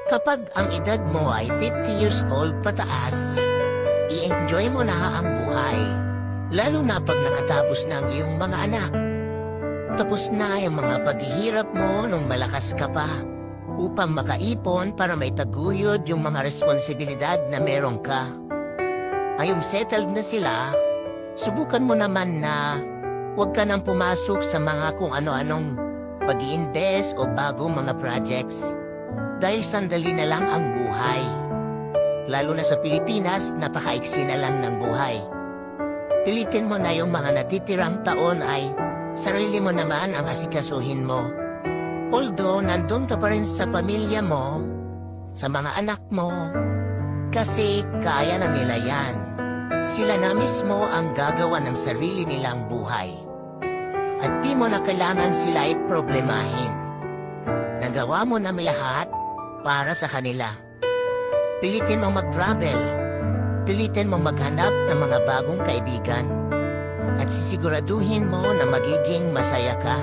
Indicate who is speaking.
Speaker 1: Kapag ang edad mo ay 50 years old pataas, i-enjoy mo na ang buhay. Lalo na pag nakatapos na ang iyong mga anak. Tapos na yung mga paghihirap mo nung malakas ka pa upang makaipon para may taguyod yung mga responsibilidad na meron ka. Ngayong settled na sila, subukan mo naman na huwag ka nang pumasok sa mga kung ano-anong pag-i-invest o bagong mga projects dahil sandali na lang ang buhay. Lalo na sa Pilipinas, napakaiksi na lang ng buhay. Pilitin mo na yung mga natitirang taon ay sarili mo naman ang asikasuhin mo. Although, nandun ka pa rin sa pamilya mo, sa mga anak mo, kasi kaya na nila yan. Sila na mismo ang gagawa ng sarili nilang buhay. At di mo na kailangan sila ay problemahin. Nagawa mo na lahat para sa kanila. Pilitin mo mag-travel. Pilitin mo maghanap ng mga bagong kaibigan. At sisiguraduhin mo na magiging masaya ka.